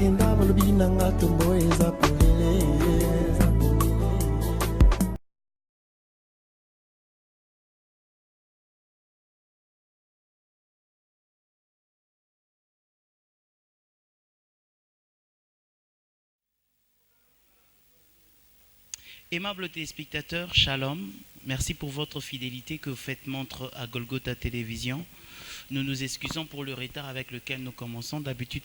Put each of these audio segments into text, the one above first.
Aimables téléspectateurs, shalom, merci pour votre fidélité que vous faites montre à Golgotha Télévision. Nous nous excusons pour le retard avec lequel nous commençons. D'habitude,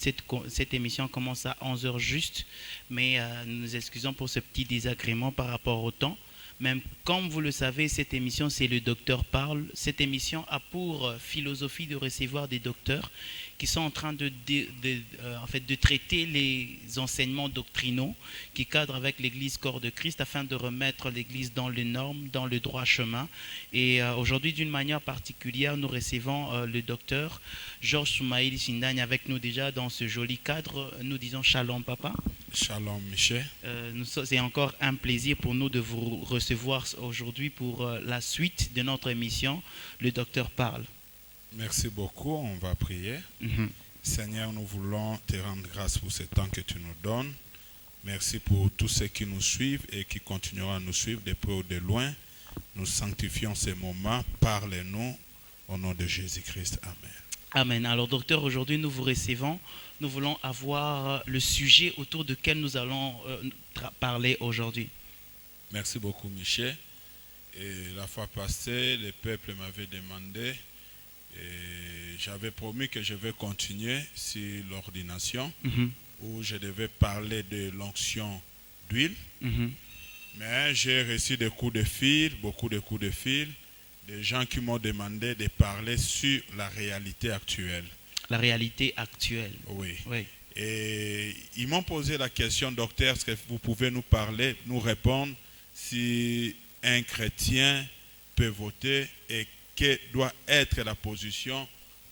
cette émission commence à 11h juste, mais nous nous excusons pour ce petit désagrément par rapport au temps. Même comme vous le savez, cette émission, c'est le docteur parle. Cette émission a pour philosophie de recevoir des docteurs qui sont en train de traiter les enseignements doctrinaux qui cadrent avec l'Église corps de Christ afin de remettre l'Église dans les normes, dans le droit chemin. Et aujourd'hui, d'une manière particulière, nous recevons le docteur Georges Soumaïli Sindagne avec nous déjà dans ce joli cadre. Nous disons shalom papa. Shalom Michel. C'est encore un plaisir pour nous de vous recevoir aujourd'hui pour la suite de notre émission, le docteur parle. Merci beaucoup, on va prier. Seigneur, nous voulons te rendre grâce pour ce temps que tu nous donnes. Merci pour tous ceux qui nous suivent et qui continueront à nous suivre de près ou de loin. Nous sanctifions ces moments. Parlez-nous au nom de Jésus-Christ. Amen. Amen. Alors docteur, aujourd'hui nous vous recevons. Nous voulons avoir le sujet autour duquel nous allons parler aujourd'hui. Merci beaucoup Michel. Et la fois passée, le peuple m'avait demandé, et j'avais promis que je vais continuer sur l'ordination, où je devais parler de l'onction d'huile. Mais j'ai reçu des coups de fil, beaucoup de coups de fil, des gens qui m'ont demandé de parler sur la réalité actuelle. La réalité actuelle. Oui. Oui. Et ils m'ont posé la question, docteur, est-ce que vous pouvez nous parler, nous répondre si un chrétien peut voter et quelle doit être la position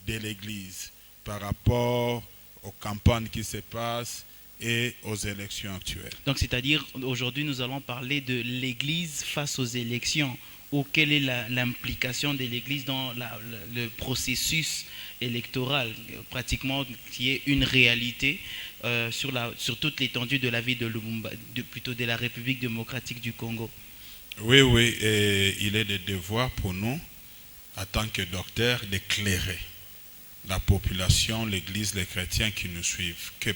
de l'Église par rapport aux campagnes qui se passent et aux élections actuelles. Donc, c'est-à-dire, aujourd'hui, nous allons parler de l'Église face aux élections, ou quelle est l'implication de l'Église dans le processus électoral, pratiquement, qui est une réalité sur toute l'étendue de la vie de Lumumba, plutôt de la République démocratique du Congo. Oui, et il est de devoir pour nous, en tant que docteur, d'éclairer la population, l'Église, les chrétiens qui nous suivent. Que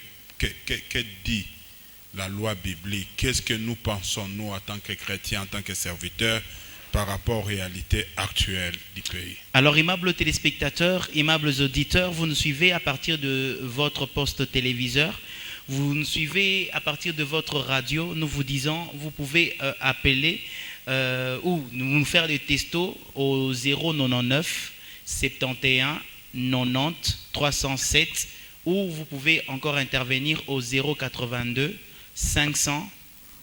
dit la loi biblique? Qu'est-ce que nous pensons, nous, en tant que chrétiens, en tant que serviteurs, par rapport aux réalités actuelles du pays? Alors, aimables téléspectateurs, aimables auditeurs, vous nous suivez à partir de votre poste téléviseur, vous nous suivez à partir de votre radio. Nous vous disons, vous pouvez appeler ou nous faire des textos au 099 71 90 307, ou vous pouvez encore intervenir au 082 500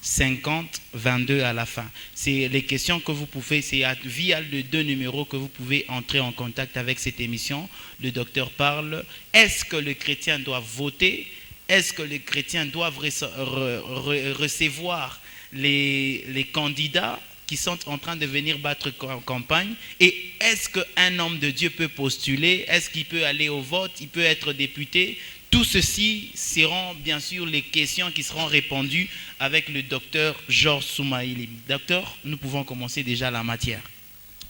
50 22 à la fin. C'est les questions que vous pouvez, c'est via les deux numéros que vous pouvez entrer en contact avec cette émission. Le docteur parle. Est-ce que le chrétien doit voter? Est-ce que les chrétiens doivent recevoir les candidats qui sont en train de venir battre campagne? Et est-ce qu'un homme de Dieu peut postuler? Est-ce qu'il peut aller au vote? Il peut être député? Tout ceci seront bien sûr les questions qui seront répondues avec le docteur Georges Soumaïli. Docteur, nous pouvons commencer déjà la matière.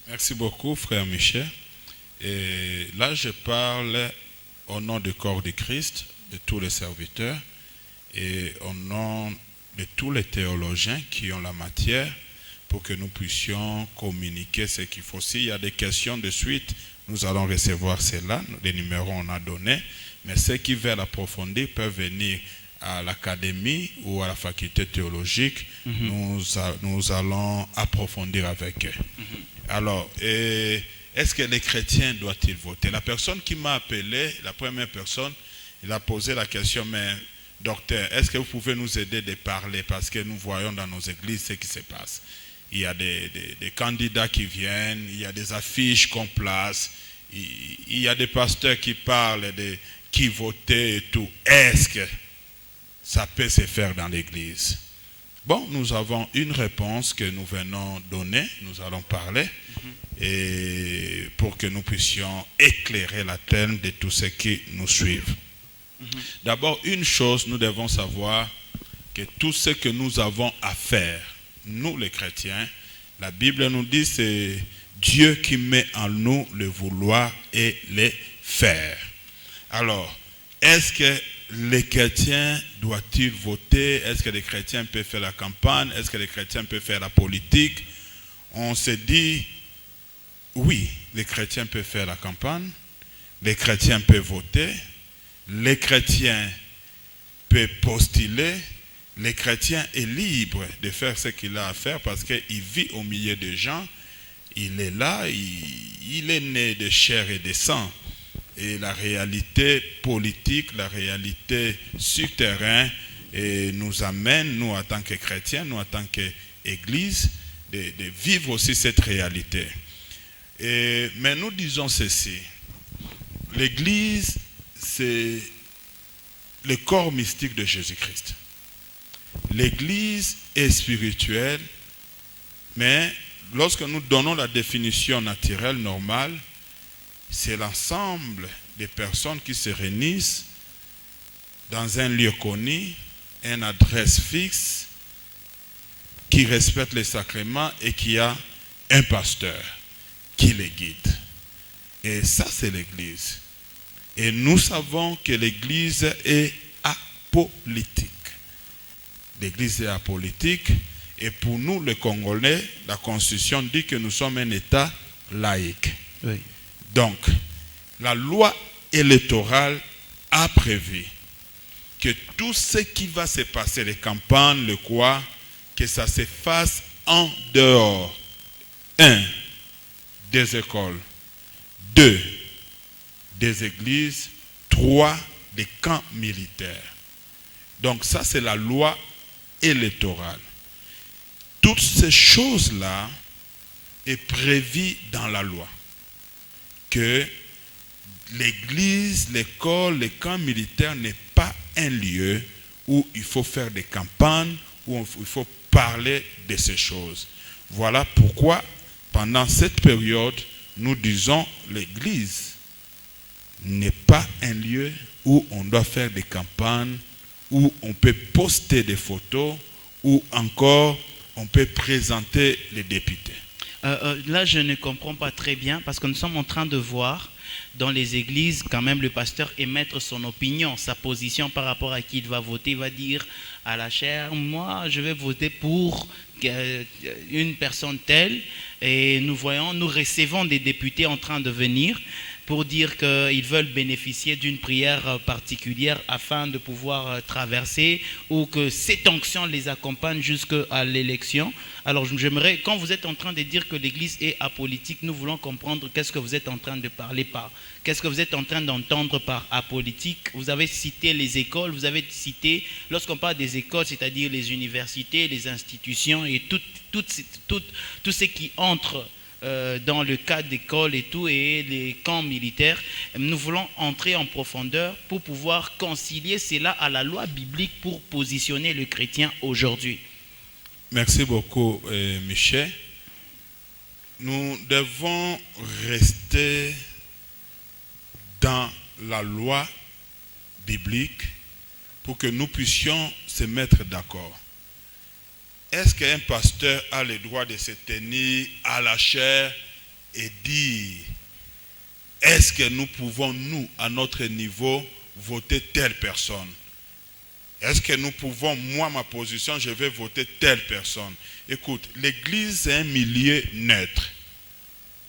Merci beaucoup, frère Michel. Et là, je parle au nom du corps de Christ, de tous les serviteurs, et au nom de tous les théologiens qui ont la matière, pour que nous puissions communiquer ce qu'il faut. S'il y a des questions de suite, nous allons recevoir cela. Les numéros on a donnés. Mais ceux qui veulent approfondir peuvent venir à l'académie ou à la faculté théologique. Nous allons approfondir avec eux. Alors, est-ce que les chrétiens doivent-ils voter? La personne qui m'a appelé, la première personne, il a posé la question, mais docteur, est-ce que vous pouvez nous aider de parler? Parce que nous voyons dans nos églises ce qui se passe. Il y a des candidats qui viennent, il y a des affiches qu'on place, il y a des pasteurs qui parlent de qui voter et tout. Est-ce que ça peut se faire dans l'église? Bon, nous avons une réponse que nous venons donner, nous allons parler, et pour que nous puissions éclairer la tête de tous ceux qui nous suivent. D'abord, une chose, nous devons savoir que tout ce que nous avons à faire, nous les chrétiens, la Bible nous dit c'est Dieu qui met en nous le vouloir et le faire. Alors, est-ce que les chrétiens doivent-ils voter? Est-ce que les chrétiens peuvent faire la campagne? Est-ce que les chrétiens peuvent faire la politique? On se dit, oui, les chrétiens peuvent faire la campagne, les chrétiens peuvent voter, les chrétiens peuvent postuler, les chrétiens est libre de faire ce qu'il a à faire parce qu'il vit au milieu des gens, il est là, il est né de chair et de sang. Et la réalité politique, la réalité sur terrain nous amène, nous en tant que chrétiens, nous en tant qu'Église, de vivre aussi cette réalité. Mais nous disons ceci, l'Église, c'est le corps mystique de Jésus-Christ. L'Église est spirituelle, mais lorsque nous donnons la définition naturelle, normale, c'est l'ensemble des personnes qui se réunissent dans un lieu connu, une adresse fixe, qui respecte les sacrements et qui a un pasteur qui les guide. Et ça, c'est l'Église. Et nous savons que l'Église est apolitique. L'Église est apolitique. Et pour nous, les Congolais, la Constitution dit que nous sommes un État laïque. Oui. Donc, la loi électorale a prévu que tout ce qui va se passer, les campagnes, le quoi, que ça se fasse en dehors. 1. Des écoles. 2. Des églises. 3. Des camps militaires. Donc ça, c'est la loi électorale. Toutes ces choses-là est prévues dans la loi. Que l'église, l'école, les camps militaires n'est pas un lieu où il faut faire des campagnes, où il faut parler de ces choses. Voilà pourquoi, pendant cette période, nous disons l'église n'est pas un lieu où on doit faire des campagnes, où on peut poster des photos, où encore on peut présenter les députés. Là, je ne comprends pas très bien parce que nous sommes en train de voir dans les églises quand même le pasteur émettre son opinion, sa position par rapport à qui il va voter. Il va dire à la chaire, moi je vais voter pour une personne telle, et nous recevons des députés en train de venir pour dire qu'ils veulent bénéficier d'une prière particulière afin de pouvoir traverser, ou que cette onction les accompagne jusqu'à l'élection. Alors j'aimerais, quand vous êtes en train de dire que l'Église est apolitique, nous voulons comprendre qu'est-ce que vous êtes en train de parler par, qu'est-ce que vous êtes en train d'entendre par apolitique. Vous avez cité les écoles, vous avez cité, lorsqu'on parle des écoles, c'est-à-dire les universités, les institutions et tout ce qui entre dans le cadre d'école et tout, et les camps militaires. Nous voulons entrer en profondeur pour pouvoir concilier cela à la loi biblique pour positionner le chrétien aujourd'hui. Merci beaucoup, Michel. Nous devons rester dans la loi biblique pour que nous puissions se mettre d'accord. Est-ce qu'un pasteur a le droit de se tenir à la chaire et dire est-ce que nous pouvons, nous, à notre niveau, voter telle personne? Est-ce que nous pouvons, moi, ma position, je vais voter telle personne? Écoute, l'Église est un milieu neutre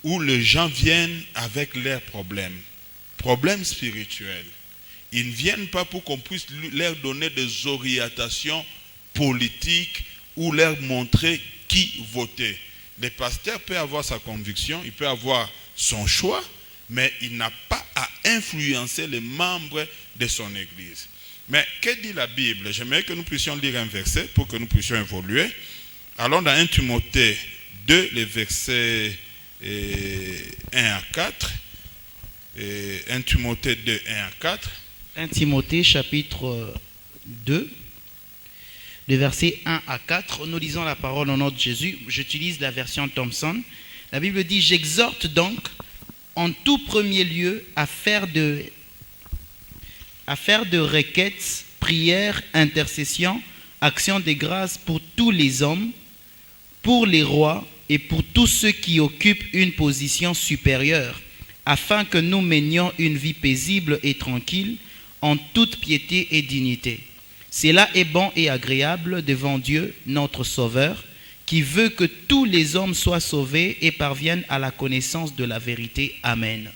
où les gens viennent avec leurs problèmes spirituels. Ils ne viennent pas pour qu'on puisse leur donner des orientations politiques ou leur montrer qui voter. Le pasteur peut avoir sa conviction, il peut avoir son choix, mais il n'a pas à influencer les membres de son église. Mais que dit la Bible? J'aimerais que nous puissions lire un verset pour que nous puissions évoluer. Allons dans 1 Timothée 2, les versets 1 à 4. 1 Timothée 2, 1 à 4. 1 Timothée chapitre 2. Les versets 1 à 4, nous lisons la parole au nom de Jésus. J'utilise la version Thompson. La Bible dit « J'exhorte donc en tout premier lieu à faire de à faire de requêtes, prières, intercessions, actions de grâce pour tous les hommes, pour les rois et pour tous ceux qui occupent une position supérieure, afin que nous menions une vie paisible et tranquille, en toute piété et dignité. Cela est bon et agréable devant Dieu, notre Sauveur, qui veut que tous les hommes soient sauvés et parviennent à la connaissance de la vérité. Amen.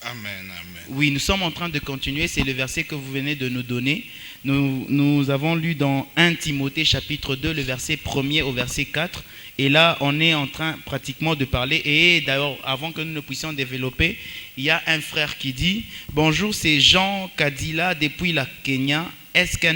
Amen, amen. Oui, nous sommes en train de continuer, c'est le verset que vous venez de nous donner. Nous avons lu dans 1 Timothée chapitre 2, le verset 1er au verset 4. Et là, on est en train pratiquement de parler. Et d'ailleurs, avant que nous ne puissions développer, il y a un frère qui dit « Bonjour, c'est Jean Kadila depuis la Kenya. Est-ce que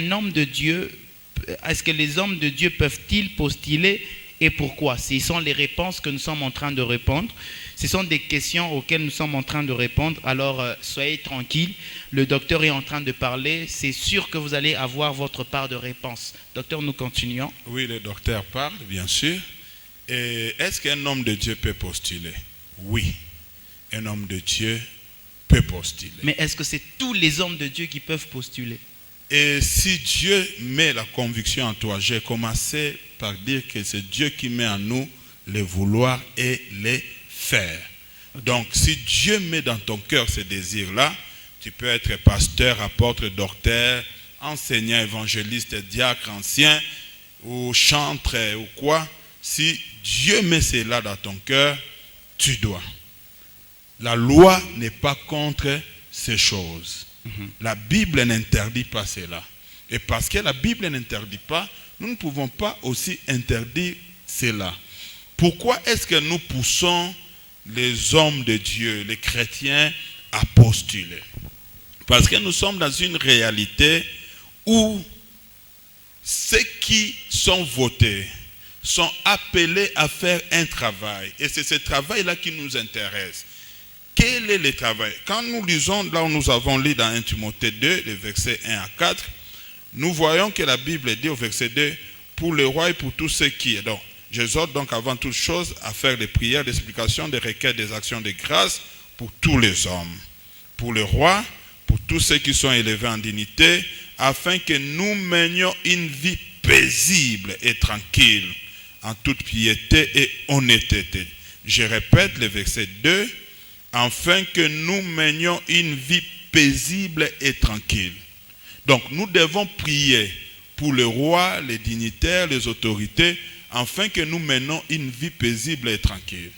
les hommes de Dieu peuvent-ils postuler et pourquoi ?» Ce sont les réponses que nous sommes en train de répondre. Ce sont des questions auxquelles nous sommes en train de répondre. Alors, soyez tranquilles. Le docteur est en train de parler. C'est sûr que vous allez avoir votre part de réponse. Docteur, nous continuons. Oui, le docteur parle, bien sûr. Et est-ce qu'un homme de Dieu peut postuler? Oui, un homme de Dieu peut postuler. Mais est-ce que c'est tous les hommes de Dieu qui peuvent postuler? Et si Dieu met la conviction en toi, j'ai commencé par dire que c'est Dieu qui met en nous les vouloir et les faire. Okay. Donc, si Dieu met dans ton cœur ces désirs-là, tu peux être pasteur, apôtre, docteur, enseignant, évangéliste, diacre, ancien, ou chantre, ou quoi. Si Dieu met cela dans ton cœur, tu dois. La loi n'est pas contre ces choses. La Bible n'interdit pas cela. Et parce que la Bible n'interdit pas, nous ne pouvons pas aussi interdire cela. Pourquoi est-ce que nous poussons les hommes de Dieu, les chrétiens, à postuler? Parce que nous sommes dans une réalité où ceux qui sont votés sont appelés à faire un travail. Et c'est ce travail-là qui nous intéresse. Quel est le travail? Quand nous lisons, là où nous avons lu dans 1 Timothée 2, les versets 1 à 4, nous voyons que la Bible dit au verset 2, pour le roi et pour tous ceux qui... Donc, j'exhorte donc avant toute chose à faire des prières, des supplications, des requêtes, des actions de grâce pour tous les hommes. Pour le roi, pour tous ceux qui sont élevés en dignité, afin que nous menions une vie paisible et tranquille, en toute piété et honnêteté. Je répète le verset 2, afin que nous menions une vie paisible et tranquille. Donc nous devons prier pour le roi, les dignitaires, les autorités, afin que nous menions une vie paisible et tranquille.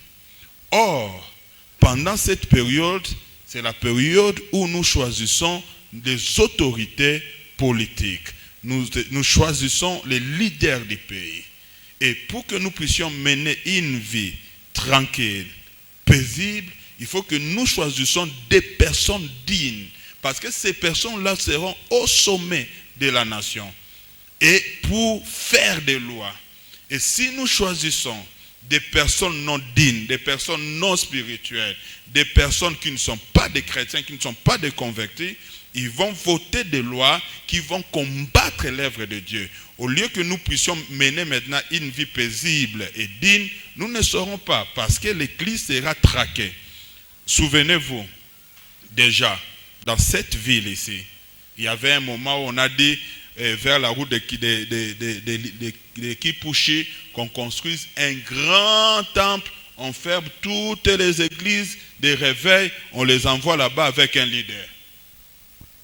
Or, pendant cette période, c'est la période où nous choisissons des autorités politiques. Nous choisissons les leaders du pays. Et pour que nous puissions mener une vie tranquille, paisible, il faut que nous choisissions des personnes dignes. Parce que ces personnes-là seront au sommet de la nation. Et pour faire des lois. Et si nous choisissons des personnes non dignes, des personnes non spirituelles, des personnes qui ne sont pas des chrétiens, qui ne sont pas des convertis, ils vont voter des lois qui vont combattre l'œuvre de Dieu. Au lieu que nous puissions mener maintenant une vie paisible et digne, nous ne saurons pas parce que l'Église sera traquée. Souvenez-vous, déjà, dans cette ville ici, il y avait un moment où on a dit vers la route de Kipushi qu'on construise un grand temple, on ferme toutes les églises des réveils, on les envoie là-bas avec un leader.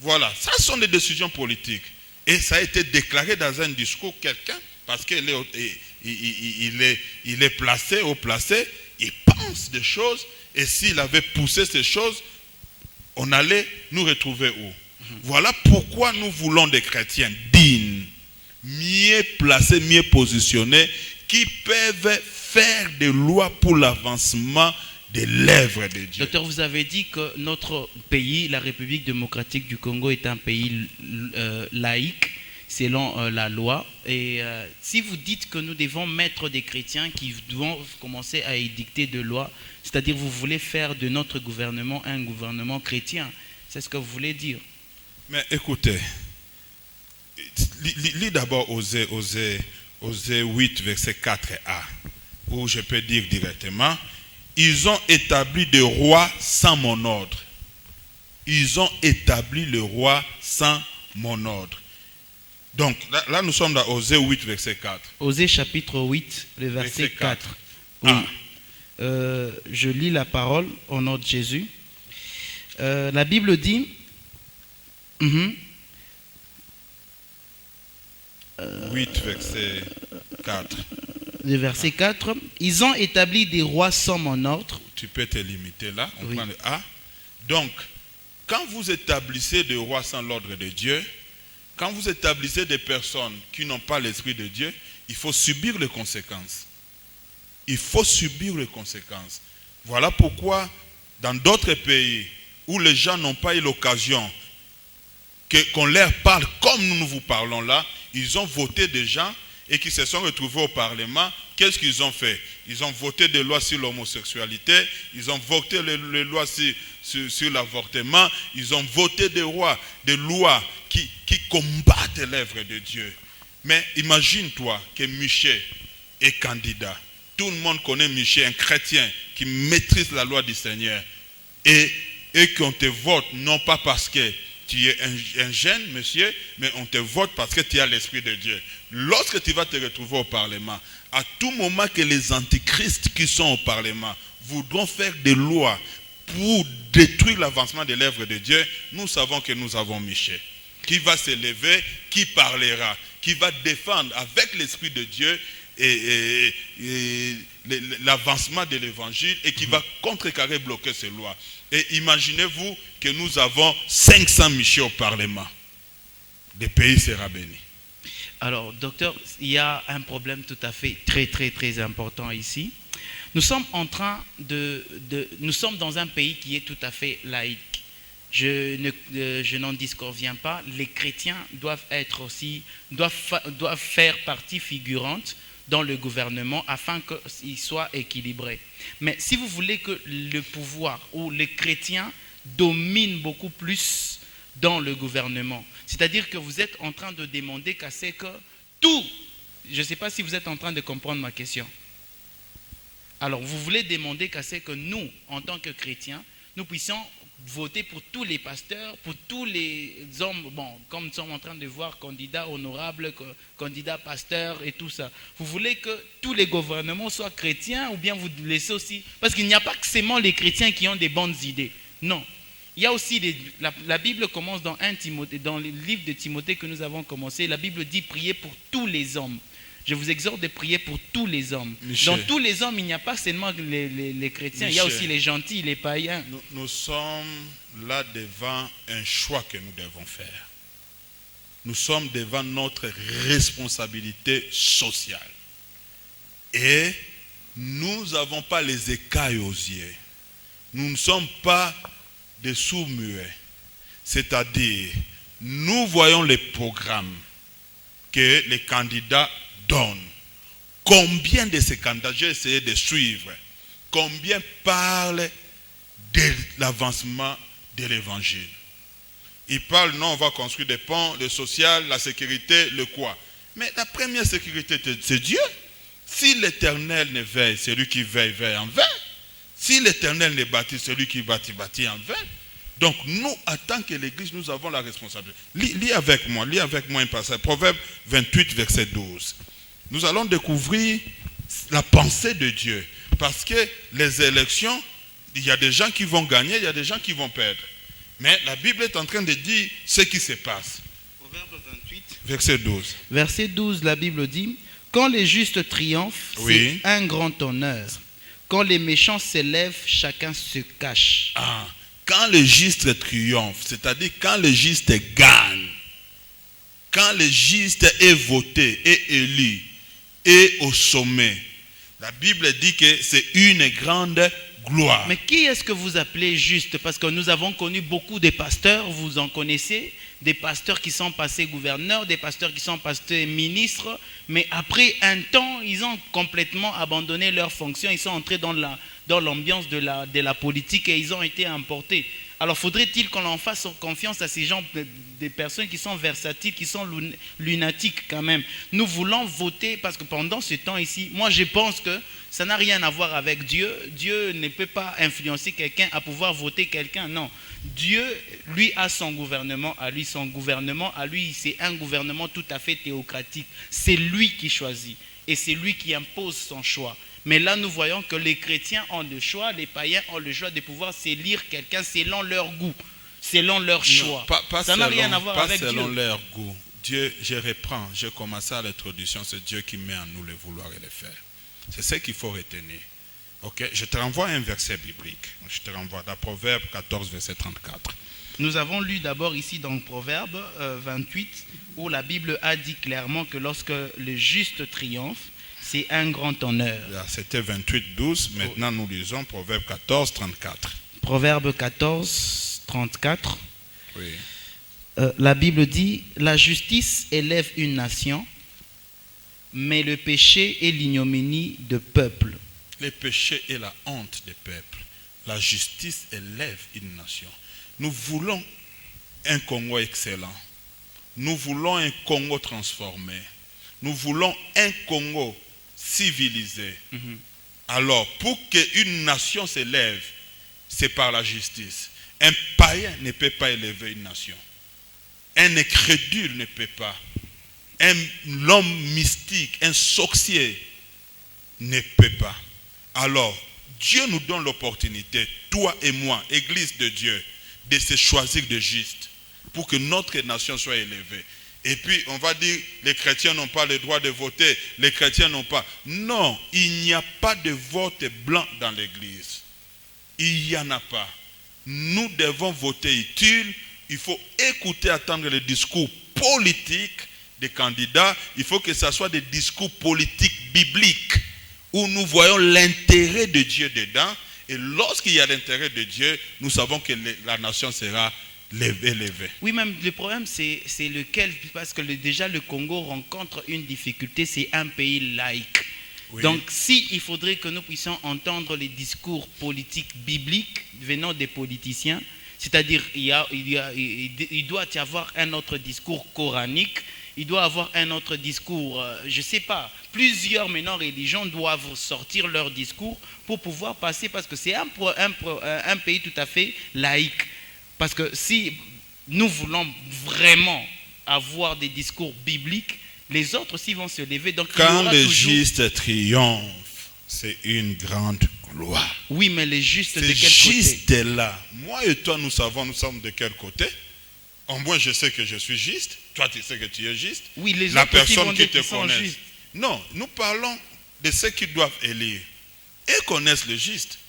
Voilà, ça sont des décisions politiques. Et ça a été déclaré dans un discours quelqu'un, parce qu'il est placé, haut placé, il pense des choses, et s'il avait poussé ces choses, on allait nous retrouver où? Voilà pourquoi nous voulons des chrétiens dignes, mieux placés, mieux positionnés, qui peuvent faire des lois pour l'avancement de l'œuvre de Dieu. Docteur, vous avez dit que notre pays, la République démocratique du Congo, est un pays laïque, selon la loi. Et si vous dites que nous devons mettre des chrétiens qui doivent commencer à édicter de lois, c'est-à-dire vous voulez faire de notre gouvernement un gouvernement chrétien, c'est ce que vous voulez dire? Mais écoutez, lis d'abord Osée 8, verset 4a, où je peux dire directement, ils ont établi des rois sans mon ordre. ils ont établi le roi sans mon ordre. Donc, là nous sommes dans Osée 8, verset 4. Osée chapitre 8, le verset 4. Oui. Je lis la parole au nom de Jésus. La Bible dit... 8, verset 4. Le verset 4. Ils ont établi des rois sans mon ordre. Tu peux te limiter là. On Oui. prend le A. Donc, quand vous établissez des rois sans l'ordre de Dieu, quand vous établissez des personnes qui n'ont pas l'esprit de Dieu, il faut subir les conséquences. Il faut subir les conséquences. Voilà pourquoi, dans d'autres pays où les gens n'ont pas eu l'occasion qu'on leur parle comme nous vous parlons là, ils ont voté des gens et qui se sont retrouvés au Parlement. Qu'est-ce qu'ils ont fait? Ils ont voté des lois sur l'homosexualité, ils ont voté les lois sur l'avortement, ils ont voté des lois qui combattent l'œuvre de Dieu. Mais imagine-toi que Michel est candidat. Tout le monde connaît Michel, un chrétien qui maîtrise la loi du Seigneur. Et qu'on te vote, non pas parce que tu es un jeune monsieur, mais on te vote parce que tu as l'Esprit de Dieu. Lorsque tu vas te retrouver au Parlement, à tout moment que les antichrists qui sont au Parlement voudront faire des lois pour détruire l'avancement de l'œuvre de Dieu, nous savons que nous avons Michel, qui va se lever, qui parlera, qui va défendre avec l'Esprit de Dieu et l'avancement de l'évangile et qui va contrecarrer, bloquer ces lois. Et imaginez-vous que nous avons 500 Michel au Parlement. Le pays sera béni. Alors, docteur, il y a un problème tout à fait très important ici. Nous sommes en train nous sommes dans un pays qui est tout à fait laïque. Je n'en disconviens pas. Les chrétiens doivent être aussi, doivent faire partie figurante dans le gouvernement afin qu'il soit équilibré. Mais si vous voulez que le pouvoir ou les chrétiens dominent beaucoup plus dans le gouvernement, c'est-à-dire que vous êtes en train de demander qu'à ce que tout, je ne sais pas si vous êtes en train de comprendre ma question. Alors vous voulez demander qu'à ce que nous, en tant que chrétiens, nous puissions voter pour tous les pasteurs, pour tous les hommes, bon, comme nous sommes en train de voir, candidats honorables, candidats pasteurs et tout ça. Vous voulez que tous les gouvernements soient chrétiens ou bien vous laissez aussi... Parce qu'il n'y a pas que seulement les chrétiens qui ont des bonnes idées. Non. Il y a aussi la Bible commence dans le livre de Timothée que nous avons commencé. La Bible dit prier pour tous les hommes. Je vous exhorte de prier pour tous les hommes. Michel, dans tous les hommes, il n'y a pas seulement les chrétiens, Michel, il y a aussi les gentils, les païens. Nous sommes là devant un choix que nous devons faire. Nous sommes devant notre responsabilité sociale. Et nous n'avons pas les écailles aux yeux. Nous ne sommes pas des sourds-muets. C'est-à-dire, nous voyons les programmes que les candidats donnent. Combien de ces candidats, j'ai essayé de suivre, combien parlent de l'avancement de l'évangile? Ils parlent, non, on va construire des ponts, le social, la sécurité, le quoi. Mais la première sécurité, c'est Dieu. Si l'Éternel ne veille, celui qui veille, veille en vain. Si l'Éternel ne bâtit, celui qui bâtit, bâtit en vain. Donc nous, en tant que l'Église, nous avons la responsabilité. Lis avec moi un passage. Proverbe 28, verset 12. Nous allons découvrir la pensée de Dieu. Parce que les élections, il y a des gens qui vont gagner, il y a des gens qui vont perdre. Mais la Bible est en train de dire ce qui se passe. Proverbe 28. Verset 12. Verset 12, la Bible dit, quand les justes triomphent, Oui. c'est un grand honneur. Quand les méchants s'élèvent, chacun se cache. Quand le juste triomphe, c'est-à-dire quand le juste gagne, quand le juste est voté, est élu, est au sommet, la Bible dit que c'est une grande gloire. Mais qui est-ce que vous appelez juste? Parce que nous avons connu beaucoup de pasteurs, vous en connaissez, des pasteurs qui sont passés gouverneurs, des pasteurs qui sont passés ministres, mais après un temps, ils ont complètement abandonné leurs fonctions, ils sont entrés dans l'ambiance de la politique et ils ont été importés. Alors faudrait-il qu'on en fasse confiance à ces gens, des personnes qui sont versatiles, qui sont lunatiques quand même. Nous voulons voter parce que pendant ce temps ici, moi je pense que ça n'a rien à voir avec Dieu. Dieu ne peut pas influencer quelqu'un à pouvoir voter quelqu'un, non. Dieu, lui, a son gouvernement à lui. Son gouvernement à lui, c'est un gouvernement tout à fait théocratique. C'est lui qui choisit et c'est lui qui impose son choix. Mais là, nous voyons que les chrétiens ont le choix, les païens ont le choix de pouvoir s'élire quelqu'un selon leur goût, selon leur choix. Non, ça n'a rien à voir avec Dieu. Pas selon leur goût. Dieu, je reprends, je commence à l'introduction, c'est Dieu qui met en nous le vouloir et le faire. C'est ce qu'il faut retenir. Ok, je te renvoie à un verset biblique. Je te renvoie dans Proverbe 14, verset 34. Nous avons lu d'abord ici dans Proverbe 28, où la Bible a dit clairement que lorsque le juste triomphe, c'est un grand honneur. C'était 28, 12. Maintenant, nous lisons Proverbe 14, 34. Proverbe 14, 34. Oui. La Bible dit, la justice élève une nation, mais le péché est l'ignominie de peuple. Le péché est la honte des peuples. La justice élève une nation. Nous voulons un Congo excellent. Nous voulons un Congo transformé. Nous voulons un Congo civilisé. Alors, pour qu'une nation s'élève, c'est par la justice. Un païen ne peut pas élever une nation. Un incrédule ne peut pas. Un homme mystique, un sorcier ne peut pas. Alors, Dieu nous donne l'opportunité, toi et moi, Église de Dieu, de se choisir de juste pour que notre nation soit élevée. Et puis, on va dire, les chrétiens n'ont pas le droit de voter, les chrétiens n'ont pas. Non, il n'y a pas de vote blanc dans l'Église. Il n'y en a pas. Nous devons voter utile. Il faut écouter, attendre les discours politiques des candidats. Il faut que ce soit des discours politiques bibliques où nous voyons l'intérêt de Dieu dedans. Et lorsqu'il y a l'intérêt de Dieu, nous savons que la nation sera élevée. Oui, même le problème, c'est lequel, parce que déjà le Congo rencontre une difficulté, c'est un pays laïque. Oui. Donc, il faudrait que nous puissions entendre les discours politiques bibliques venant des politiciens, c'est-à-dire il doit y avoir un autre discours coranique, il doit y avoir un autre discours, je ne sais pas, plusieurs maintenant religions doivent sortir leur discours pour pouvoir passer, parce que c'est un pays tout à fait laïque. Parce que si nous voulons vraiment avoir des discours bibliques, les autres aussi vont se lever. Donc, quand le juste triomphe, c'est une grande gloire. Oui, mais les justes de quel côté? C'est juste là. Moi et toi, nous sommes de quel côté? En moi, je sais que je suis juste. Toi, tu sais que tu es juste. Oui, les la autres personne qui te connaît. Non, nous parlons de ceux qui doivent élire et connaissent le juste.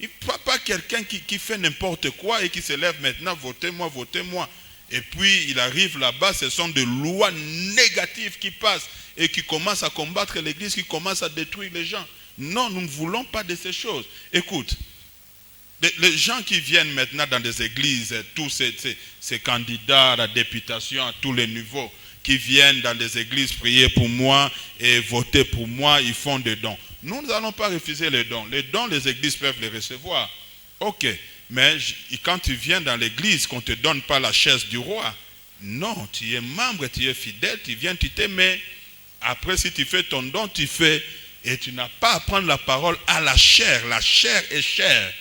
Il n'y a pas quelqu'un qui fait n'importe quoi et qui se lève maintenant, votez-moi, votez-moi. Et puis il arrive là-bas, ce sont des lois négatives qui passent et qui commencent à combattre l'Église, qui commencent à détruire les gens. Non, nous ne voulons pas de ces choses. Écoute, les gens qui viennent maintenant dans des églises, tous ces candidats à la députation à tous les niveaux, qui viennent dans des églises prier pour moi et voter pour moi, ils font des dons. Nous n'allons pas refuser les dons. Les dons, les églises peuvent les recevoir. Ok, mais quand tu viens dans l'église, qu'on ne te donne pas la chaise du roi, non, tu es membre, tu es fidèle, tu viens, tu t'aimes. Après, si tu fais ton don, tu fais. Et tu n'as pas à prendre la parole à la chair. La chair est chère.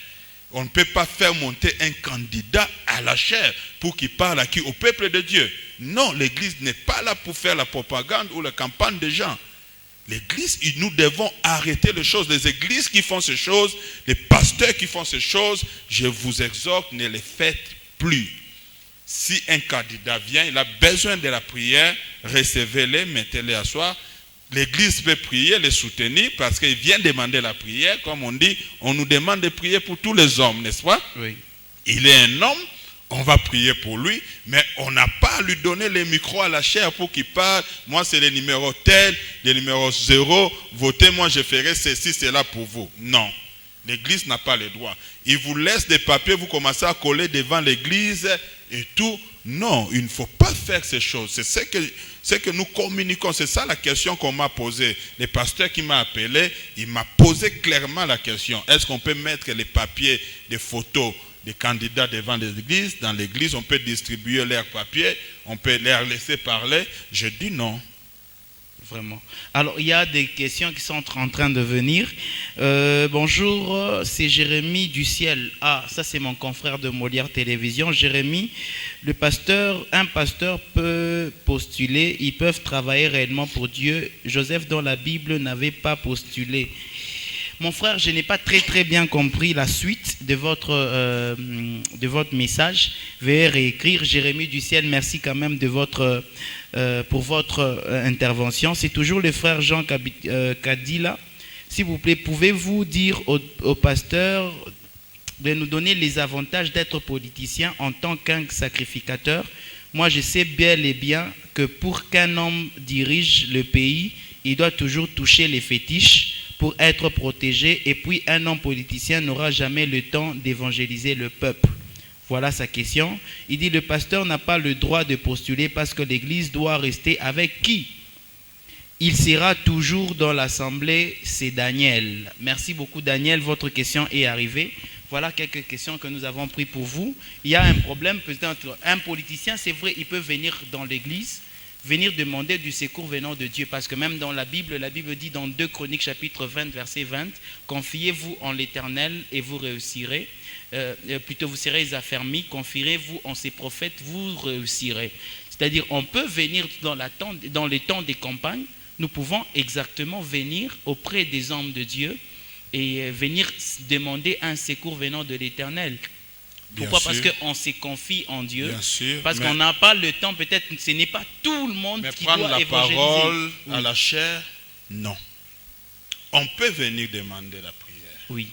On ne peut pas faire monter un candidat à la chair pour qu'il parle à qui? Au peuple de Dieu. Non, l'église n'est pas là pour faire la propagande ou la campagne des gens. L'église, nous devons arrêter les choses. Les églises qui font ces choses, les pasteurs qui font ces choses, je vous exhorte, ne les faites plus. Si un candidat vient, il a besoin de la prière, recevez-les, mettez-les à soi. L'église peut prier, les soutenir, parce qu'il vient demander la prière. Comme on dit, on nous demande de prier pour tous les hommes, n'est-ce pas? Oui. Il est un homme, on va prier pour lui, mais on n'a pas à lui donner les micros à la chair pour qu'il parle. Moi, c'est le numéro tel, le numéro 0. Votez, moi, je ferai ceci, cela pour vous. Non. L'église n'a pas le droit. Il vous laisse des papiers, vous commencez à coller devant l'église et tout. Non, il ne faut pas faire ces choses. C'est ce que nous communiquons. C'est ça la question qu'on m'a posée. Le pasteur qui m'a appelé, il m'a posé clairement la question. Est-ce qu'on peut mettre les papiers, des photos des candidats devant les églises. Dans l'église, on peut distribuer leurs papiers, on peut les laisser parler. Je dis non. Vraiment. Alors, il y a des questions qui sont en train de venir. Bonjour, c'est Jérémy du Ciel. Ah, ça c'est mon confrère de Molière Télévision. Jérémy, un pasteur peut postuler, ils peuvent travailler réellement pour Dieu. Joseph dans la Bible n'avait pas postulé. Mon frère, je n'ai pas très bien compris la suite de votre message. Veuillez réécrire. Jérémy du Ciel, merci quand même pour votre intervention. C'est toujours le frère Jean Kadila. S'il vous plaît, pouvez-vous dire au pasteur de nous donner les avantages d'être politicien en tant qu'un sacrificateur? Moi, je sais bel et bien que pour qu'un homme dirige le pays, il doit toujours toucher les fétiches pour être protégé, et puis un homme politicien n'aura jamais le temps d'évangéliser le peuple. Voilà sa question. Il dit le pasteur n'a pas le droit de postuler parce que l'église doit rester avec qui? Il sera toujours dans l'assemblée, c'est Daniel. Merci beaucoup Daniel, votre question est arrivée. Voilà quelques questions que nous avons prises pour vous. Il y a un problème, peut-être un politicien, c'est vrai, il peut venir dans l'église, venir demander du secours venant de Dieu, parce que même dans la Bible dit dans 2 Chroniques chapitre 20 verset 20, confiez-vous en l'Éternel et vous réussirez, plutôt vous serez affermis, confiez-vous en ses prophètes, vous réussirez. C'est-à-dire on peut venir dans les temps des campagnes, nous pouvons exactement venir auprès des hommes de Dieu et venir demander un secours venant de l'Éternel. Pourquoi? Parce qu'on se confie en Dieu. Bien sûr, parce qu'on n'a pas le temps, peut-être ce n'est pas tout le monde qui doit évangéliser. Mais prendre la parole à la chair, non. On peut venir demander la prière. Oui.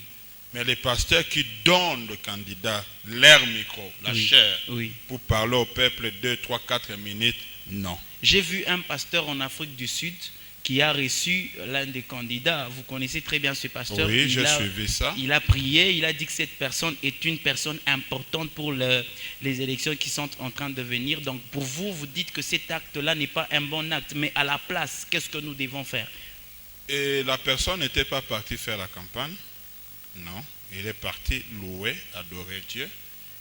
Mais les pasteurs qui donnent le candidat leur micro, la chair, pour parler au peuple 2, 3, 4 minutes, non. J'ai vu un pasteur en Afrique du Sud qui a reçu l'un des candidats. Vous connaissez très bien ce pasteur. Oui, j'ai suivi ça. Il a prié, il a dit que cette personne est une personne importante pour les élections qui sont en train de venir. Donc pour vous, vous dites que cet acte-là n'est pas un bon acte, mais à la place, qu'est-ce que nous devons faire? Et la personne n'était pas partie faire la campagne. Non, il est parti louer, adorer Dieu.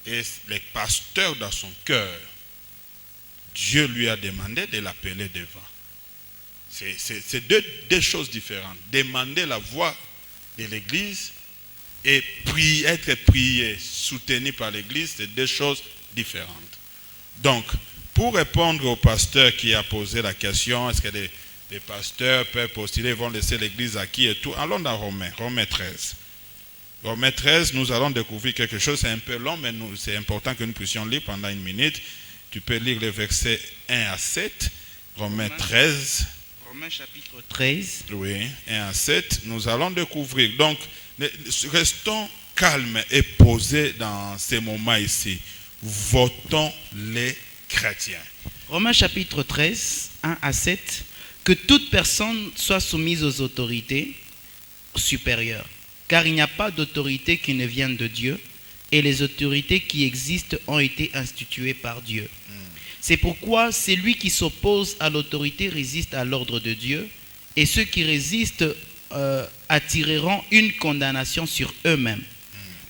Et le pasteur dans son cœur, Dieu lui a demandé de l'appeler devant. C'est deux choses différentes. Demander la voix de l'église et être prié, soutenu par l'église, c'est deux choses différentes. Donc, pour répondre au pasteur qui a posé la question, est-ce que les pasteurs peuvent postuler, vont laisser l'église à qui et tout? Allons dans Romains 13. Romains 13, nous allons découvrir quelque chose, c'est un peu long, mais c'est important que nous puissions lire pendant une minute. Tu peux lire les versets 1 à 7, Romains 13. Romains chapitre 13. Oui, 1 à 7, nous allons découvrir. Donc, restons calmes et posés dans ces moments ici. Votons les chrétiens. Romains chapitre 13, 1 à 7. Que toute personne soit soumise aux autorités supérieures, car il n'y a pas d'autorité qui ne vienne de Dieu, et les autorités qui existent ont été instituées par Dieu. C'est pourquoi celui qui s'oppose à l'autorité résiste à l'ordre de Dieu, et ceux qui résistent attireront une condamnation sur eux-mêmes.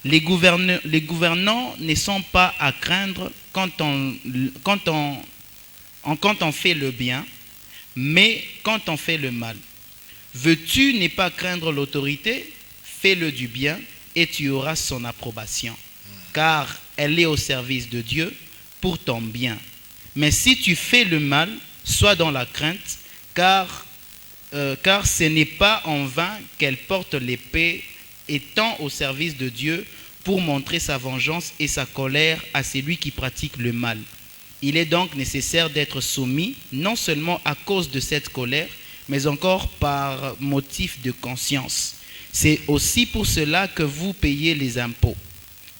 Les gouvernants ne sont pas à craindre quand on fait le bien, mais quand on fait le mal. Veux-tu ne pas craindre l'autorité? Fais-le du bien et tu auras son approbation, car elle est au service de Dieu pour ton bien. Mais si tu fais le mal, sois dans la crainte, car ce n'est pas en vain qu'elle porte l'épée, étant au service de Dieu pour montrer sa vengeance et sa colère à celui qui pratique le mal. Il est donc nécessaire d'être soumis, non seulement à cause de cette colère, mais encore par motif de conscience. C'est aussi pour cela que vous payez les impôts,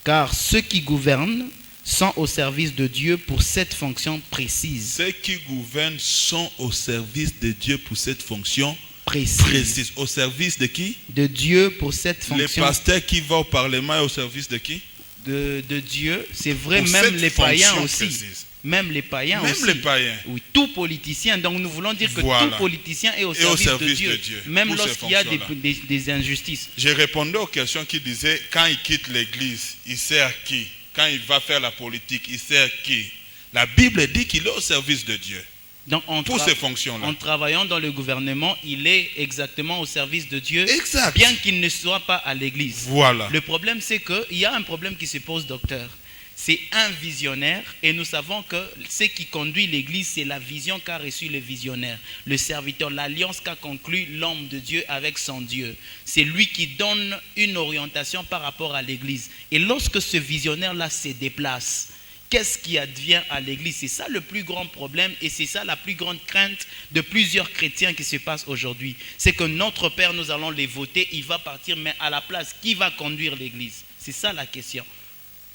car ceux qui gouvernent sont au service de Dieu pour cette fonction précise. Ceux qui gouvernent sont au service de Dieu pour cette fonction précise. Au service de qui? De Dieu pour cette fonction. Les pasteurs qui vont au Parlement est au service de qui? De Dieu. C'est vrai, pour même les païens aussi. Précise. Même les païens Même aussi. les païens. Oui, tout politicien. Donc nous voulons dire que Voilà. tout politicien est au Et au service de service Dieu. de Dieu, Même pour ces lorsqu'il y a fonctions-là. des injustices. J'ai répondu aux questions qui disaient, quand il quitte l'église, il sert qui? Quand il va faire la politique, il sert qui? La Bible dit qu'il est au service de Dieu. Donc Pour ces fonctions-là. en travaillant dans le gouvernement, il est exactement au service de Dieu, Exact. bien qu'il ne soit pas à l'église. Voilà. Le problème, c'est qu'il y a un problème qui se pose, docteur. C'est un visionnaire et nous savons que ce qui conduit l'église, c'est la vision qu'a reçue le visionnaire, le serviteur, l'alliance qu'a conclue l'homme de Dieu avec son Dieu. C'est lui qui donne une orientation par rapport à l'église. Et lorsque ce visionnaire-là se déplace, qu'est-ce qui advient à l'église? C'est ça le plus grand problème et c'est ça la plus grande crainte de plusieurs chrétiens qui se passe aujourd'hui. C'est que notre Père, nous allons les voter, il va partir, mais à la place, qui va conduire l'église? C'est ça la question.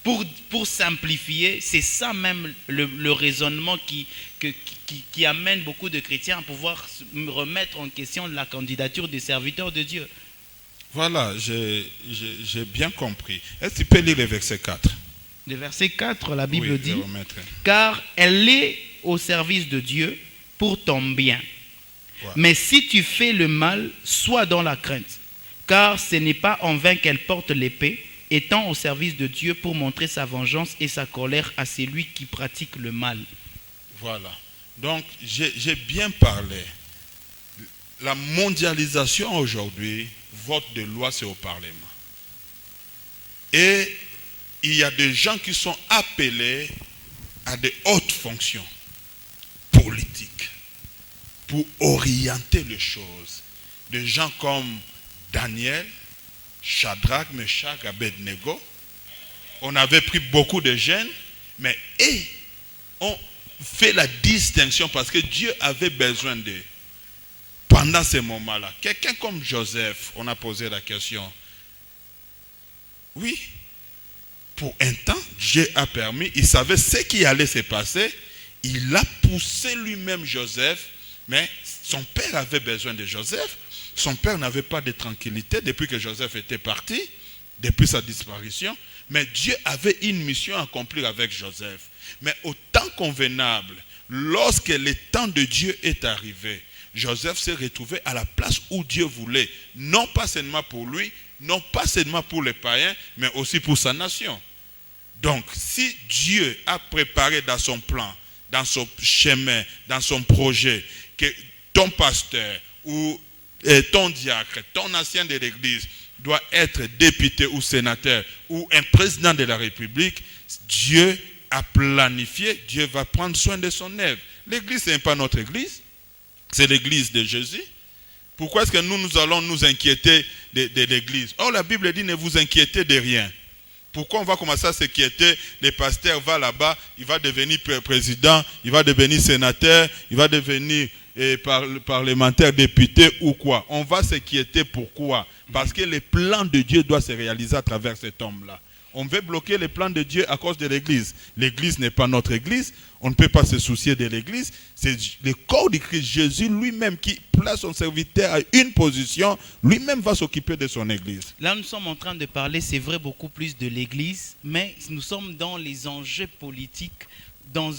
Pour simplifier, c'est ça même le raisonnement qui amène beaucoup de chrétiens à pouvoir remettre en question la candidature des serviteurs de Dieu. Voilà, j'ai bien compris. Est-ce que tu peux lire le verset 4? Le verset 4, la Bible dit, je vais remettre. car elle est au service de Dieu pour ton bien. Ouais. Mais si tu fais le mal, sois dans la crainte, car ce n'est pas en vain qu'elle porte l'épée, étant au service de Dieu pour montrer sa vengeance et sa colère à celui qui pratique le mal. Voilà. Donc, j'ai bien parlé. La mondialisation aujourd'hui, vote de loi, c'est au Parlement. Et il y a des gens qui sont appelés à des hautes fonctions politiques pour orienter les choses. Des gens comme Daniel, Shadrach, Meshach, Abednego. On avait pris beaucoup de jeunes, mais on fait la distinction parce que Dieu avait besoin d'eux. Pendant ces moments-là, quelqu'un comme Joseph, on a posé la question. Oui, pour un temps, Dieu a permis, il savait ce qui allait se passer. Il a poussé lui-même Joseph, mais son père avait besoin de Joseph. Son père n'avait pas de tranquillité depuis que Joseph était parti, depuis sa disparition. Mais Dieu avait une mission à accomplir avec Joseph. Mais au temps convenable, lorsque le temps de Dieu est arrivé, Joseph s'est retrouvé à la place où Dieu voulait. Non pas seulement pour lui, non pas seulement pour les païens, mais aussi pour sa nation. Donc, si Dieu a préparé dans son plan, dans son chemin, dans son projet, que ton pasteur ou ton diacre, ton ancien de l'église doit être député ou sénateur ou un président de la République, Dieu a planifié, Dieu va prendre soin de son œuvre. L'église, ce n'est pas notre église, c'est l'église de Jésus. Pourquoi est-ce que nous allons nous inquiéter de l'église? Or, la Bible dit ne vous inquiétez de rien. Pourquoi on va commencer à s'inquiéter? Le pasteur va là-bas, il va devenir président, il va devenir sénateur, il va devenir parlementaire, député ou quoi? On va s'inquiéter pourquoi? Parce que le plan de Dieu doit se réaliser à travers cet homme-là. On veut bloquer les plans de Dieu à cause de l'église. L'église n'est pas notre église. On ne peut pas se soucier de l'église. C'est le corps du Christ, Jésus lui-même, qui place son serviteur à une position. Lui-même va s'occuper de son église. Là, nous sommes en train de parler, c'est vrai, beaucoup plus de l'église, mais nous sommes dans les enjeux politiques, dans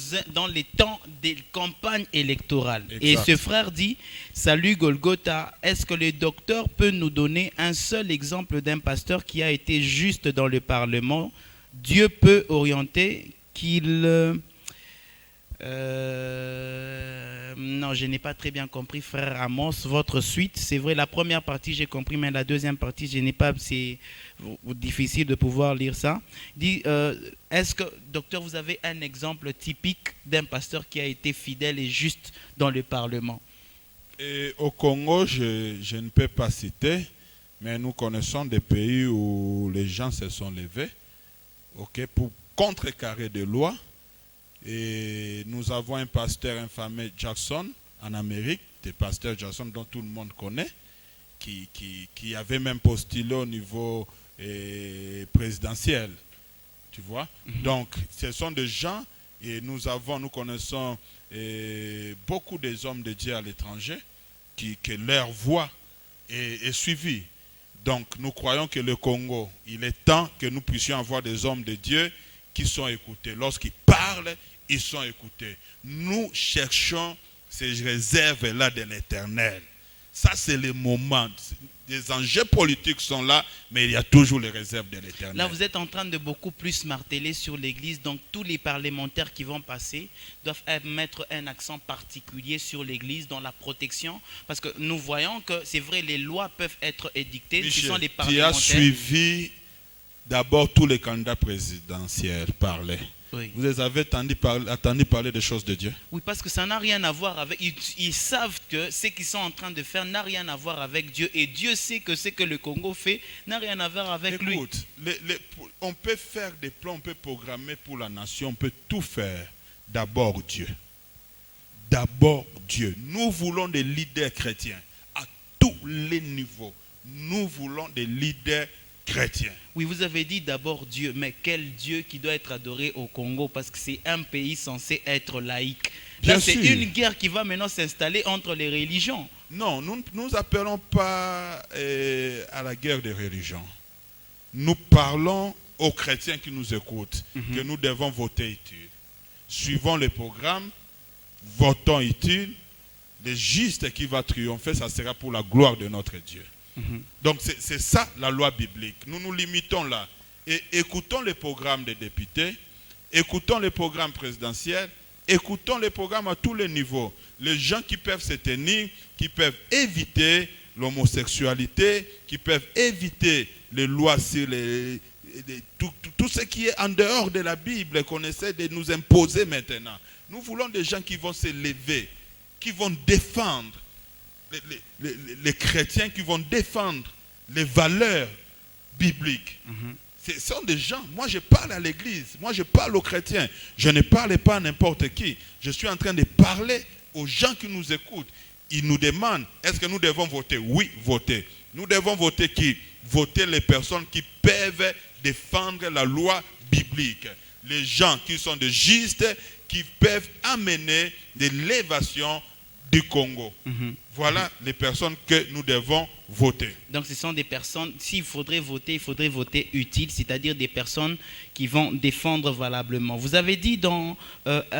les temps des campagnes électorales. Exact. Et ce frère dit, salut Golgotha, est-ce que le docteur peut nous donner un seul exemple d'un pasteur qui a été juste dans le Parlement? Dieu peut orienter qu'il... non, je n'ai pas très bien compris, frère Amos, votre suite. C'est vrai, la première partie, j'ai compris, mais la deuxième partie, je n'ai pas... C'est difficile de pouvoir lire ça. Dit, est-ce que, docteur, vous avez un exemple typique d'un pasteur qui a été fidèle et juste dans le Parlement? Et au Congo, je ne peux pas citer, mais nous connaissons des pays où les gens se sont levés, pour contrecarrer des lois. Et nous avons un pasteur infamé, Jackson, en Amérique, des pasteurs Jackson dont tout le monde connaît, qui avait même postulé au niveau présidentiel, tu vois. Donc, ce sont des gens, et nous connaissons beaucoup des hommes de Dieu à l'étranger, que leur voix est suivie. Donc, nous croyons que le Congo, il est temps que nous puissions avoir des hommes de Dieu qui sont écoutés. Lorsqu'ils parlent, ils sont écoutés. Nous cherchons ces réserves-là de l'Éternel. Ça, c'est le moment. Les enjeux politiques sont là, mais il y a toujours les réserves de l'Éternel. Là, vous êtes en train de beaucoup plus marteler sur l'Église. Donc, tous les parlementaires qui vont passer doivent mettre un accent particulier sur l'Église dans la protection. Parce que nous voyons que, c'est vrai, les lois peuvent être édictées. Michel, ce sont les tu parlementaires. as suivi d'abord tous les candidats présidentiels parler. Oui. Vous les avez entendu parler des choses de Dieu? Oui, parce que ça n'a rien à voir avec... Ils savent que ce qu'ils sont en train de faire n'a rien à voir avec Dieu. Et Dieu sait que ce que le Congo fait n'a rien à voir avec lui. Écoute, on peut faire des plans, on peut programmer pour la nation, on peut tout faire. D'abord Dieu. D'abord Dieu. Nous voulons des leaders chrétiens à tous les niveaux. Nous voulons des leaders chrétiens. Oui, vous avez dit d'abord Dieu, mais quel Dieu qui doit être adoré au Congo, parce que c'est un pays censé être laïque. Là, c'est une guerre qui va maintenant s'installer entre les religions. Non, nous appelons pas à la guerre des religions. Nous parlons aux chrétiens qui nous écoutent que nous devons voter utile. Suivons le programme, votons utile. Le juste qui va triompher, ça sera pour la gloire de notre Dieu. Donc c'est ça la loi biblique. Nous nous limitons là. Et écoutons les programmes des députés, écoutons les programmes présidentiels, écoutons les programmes à tous les niveaux. Les gens qui peuvent se tenir, qui peuvent éviter l'homosexualité, qui peuvent éviter les lois sur tout ce qui est en dehors de la Bible qu'on essaie de nous imposer maintenant. Nous voulons des gens qui vont se lever, qui vont défendre les chrétiens, qui vont défendre les valeurs bibliques. Ce sont des gens, moi je parle à l'église, moi je parle aux chrétiens, je ne parle pas à n'importe qui, je suis en train de parler aux gens qui nous écoutent. Ils nous demandent, est-ce que nous devons voter? Oui, voter. Nous devons voter qui? Voter les personnes qui peuvent défendre la loi biblique. Les gens qui sont des justes, qui peuvent amener de l'élévation du Congo. Voilà les personnes que nous devons voter. Donc ce sont des personnes, s'il faudrait voter, il faudrait voter utile, c'est-à-dire des personnes qui vont défendre valablement. Vous avez dit dans 1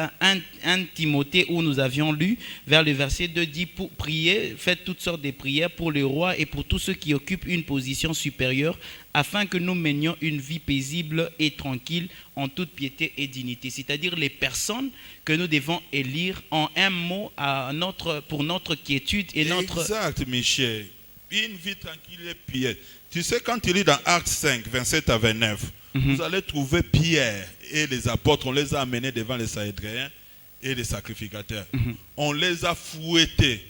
Timothée où nous avions lu, vers le verset 2, dit pour prier, faites toutes sortes de prières pour le roi et pour tous ceux qui occupent une position supérieure, afin que nous menions une vie paisible et tranquille en toute piété et dignité. C'est-à-dire les personnes que nous devons élire en un mot pour notre quiétude et notre... Exact, Michel. Une vie tranquille et pièce. Tu sais, quand tu lis dans Actes 5, 27 à 29, vous allez trouver Pierre et les apôtres, on les a amenés devant les Sahédréens et les sacrificateurs. On les a fouettés.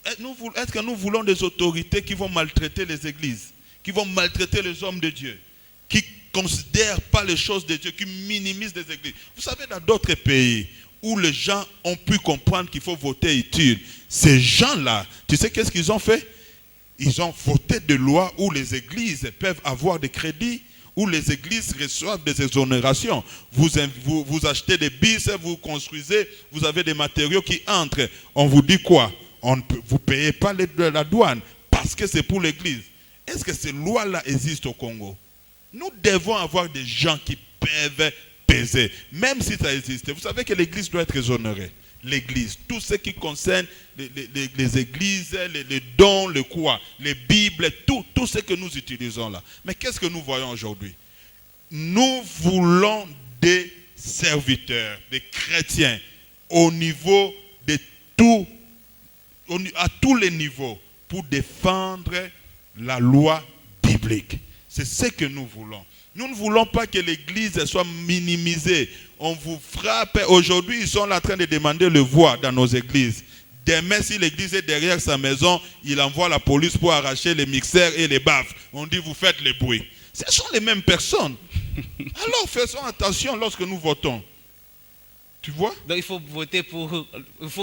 Est-ce que nous voulons des autorités qui vont maltraiter les églises, qui vont maltraiter les hommes de Dieu, qui ne considèrent pas les choses de Dieu, qui minimisent les églises? Vous savez, dans d'autres pays où les gens ont pu comprendre qu'il faut voter utile, ces gens-là, tu sais qu'est-ce qu'ils ont fait? Ils ont voté des lois où les églises peuvent avoir des crédits, où les églises reçoivent des exonérations. Vous achetez des bis, vous construisez, vous avez des matériaux qui entrent. On vous dit quoi? Vous ne payez pas la douane parce que c'est pour l'église. Est-ce que ces lois-là existent au Congo? Nous devons avoir des gens qui peuvent peser, même si ça existe. Vous savez que l'église doit être exonérée. L'église, tout ce qui concerne les églises, les dons, le quoi, les bibles, tout ce que nous utilisons là. Mais qu'est-ce que nous voyons aujourd'hui? Nous voulons des serviteurs, des chrétiens, au niveau de tout, à tous les niveaux, pour défendre la loi biblique. C'est ce que nous voulons. Nous ne voulons pas que l'église soit minimisée. On vous frappe. Aujourd'hui, ils sont en train de demander le voile dans nos églises. Demain, si l'église est derrière sa maison, il envoie la police pour arracher les mixeurs et les baffes. On dit, vous faites le bruit. Ce sont les mêmes personnes. Alors, faisons attention lorsque nous votons. Tu vois? Donc, il faut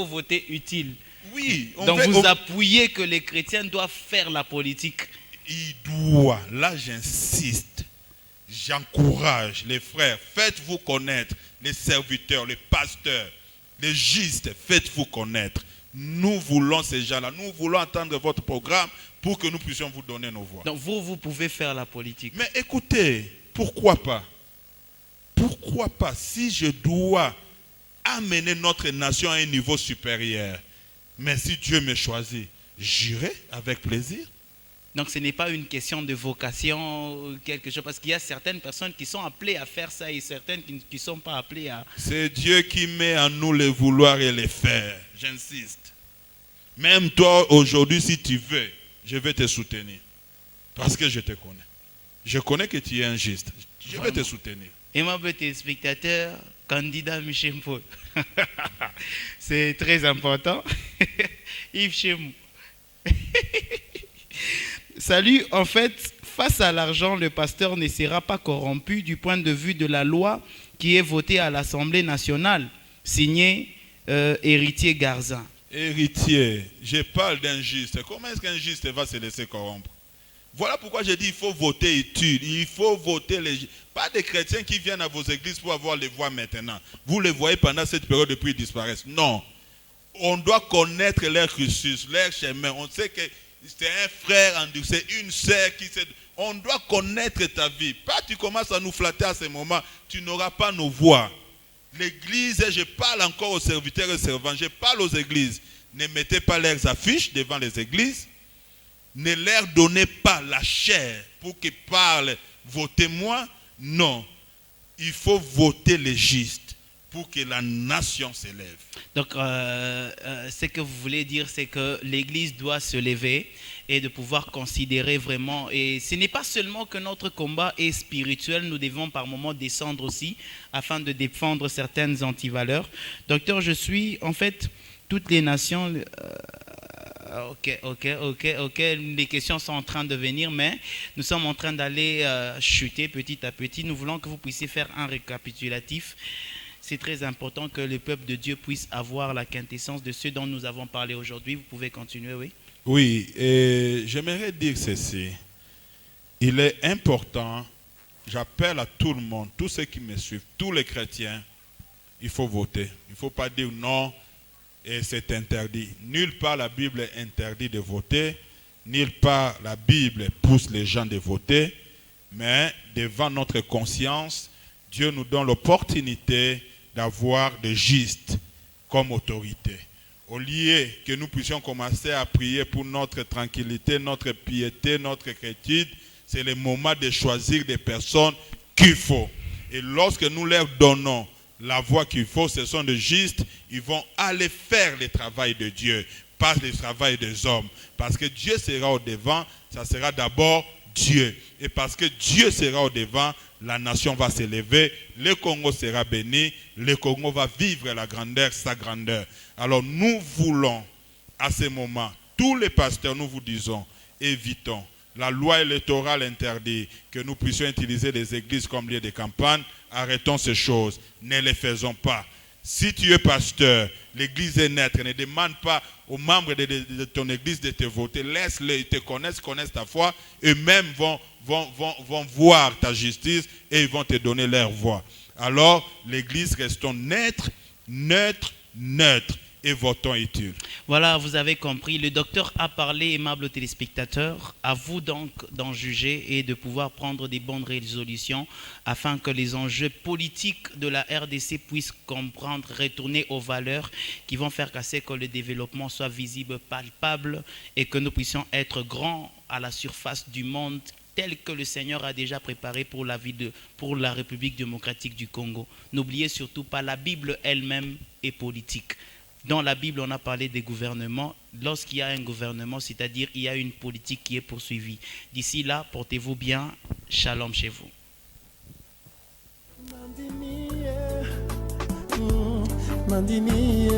voter utile. Oui. Donc, vous appuyez que les chrétiens doivent faire la politique. Il doit. Là, j'insiste. J'encourage les frères, faites-vous connaître, les serviteurs, les pasteurs, les justes, faites-vous connaître. Nous voulons ces gens-là, nous voulons entendre votre programme pour que nous puissions vous donner nos voix. Donc vous pouvez faire la politique. Mais écoutez, pourquoi pas? Pourquoi pas? Si je dois amener notre nation à un niveau supérieur. Mais si Dieu me choisit, j'irai avec plaisir. Donc ce n'est pas une question de vocation, quelque chose, parce qu'il y a certaines personnes qui sont appelées à faire ça et certaines qui ne sont pas appelées à... C'est Dieu qui met en nous le vouloir et le faire, j'insiste. Même toi aujourd'hui, si tu veux, je vais te soutenir. Parce que je te connais. Je connais que tu es injuste. Je vais te soutenir. Aimable téléspectateurs, candidat Michel Paul. C'est très important. Yves Chemou. Salut, en fait, face à l'argent, le pasteur ne sera pas corrompu du point de vue de la loi qui est votée à l'Assemblée nationale, signé Héritier Garzin. Héritier, je parle d'injuste. Comment est-ce qu'un juste va se laisser corrompre? Voilà pourquoi je dis il faut voter utile. Il faut voter les... Pas des chrétiens qui viennent à vos églises pour avoir les voix maintenant. Vous les voyez pendant cette période et puis ils disparaissent. Non. On doit connaître leur cursus, leur chemin. On sait que c'est un frère en Dieu, c'est une sœur qui sait. On doit connaître ta vie. Pas tu commences à nous flatter à ce moment, tu n'auras pas nos voix. L'église, je parle encore aux serviteurs et servants, je parle aux églises. Ne mettez pas leurs affiches devant les églises. Ne leur donnez pas la chair pour qu'ils parlent, votez-moi. Non, il faut voter les justes pour que la nation s'élève. Donc, ce que vous voulez dire, c'est que l'Église doit se lever et de pouvoir considérer vraiment, et ce n'est pas seulement que notre combat est spirituel, nous devons par moments descendre aussi afin de défendre certaines antivaleurs. Docteur, je suis en fait toutes les nations... Ok. Les questions sont en train de venir, mais nous sommes en train d'aller chuter petit à petit. Nous voulons que vous puissiez faire un récapitulatif. C'est très important que le peuple de Dieu puisse avoir la quintessence de ce dont nous avons parlé aujourd'hui. Vous pouvez continuer, oui? Oui, et j'aimerais dire ceci. Il est important, j'appelle à tout le monde, tous ceux qui me suivent, tous les chrétiens, il faut voter. Il ne faut pas dire non. Et c'est interdit. Nulle part la Bible interdit de voter. Nulle part la Bible pousse les gens de voter. Mais devant notre conscience, Dieu nous donne l'opportunité d'avoir des justes comme autorité. Au lieu que nous puissions commencer à prier pour notre tranquillité, notre piété, notre quiétude, c'est le moment de choisir des personnes qu'il faut. Et lorsque nous leur donnons la voie qu'il faut, ce sont des justes, ils vont aller faire le travail de Dieu, pas le travail des hommes. Parce que Dieu sera au devant, ça sera d'abord Dieu. Et parce que Dieu sera au devant, la nation va s'élever, le Congo sera béni, le Congo va vivre la grandeur, sa grandeur. Alors nous voulons, à ce moment, tous les pasteurs, nous vous disons, évitons. La loi électorale interdit que nous puissions utiliser les églises comme lieu de campagne. Arrêtons ces choses, ne les faisons pas. Si tu es pasteur, l'église est naître, ne demande pas aux membres de ton église de te voter. Laisse-les, ils te connaissent ta foi. Eux-mêmes vont voir ta justice et ils vont te donner leur voix. Alors, l'église, restons neutres et votons utile. Voilà, vous avez compris. Le docteur a parlé, aimable téléspectateurs. À vous donc d'en juger et de pouvoir prendre des bonnes résolutions afin que les enjeux politiques de la RDC puissent comprendre, retourner aux valeurs qui vont faire que le développement soit visible, palpable et que nous puissions être grands à la surface du monde tel que le Seigneur a déjà préparé pour la République démocratique du Congo. N'oubliez surtout pas, la Bible elle-même est politique. Dans la Bible, on a parlé des gouvernements. Lorsqu'il y a un gouvernement, c'est-à-dire il y a une politique qui est poursuivie. D'ici là, portez-vous bien. Shalom chez vous. Mandini,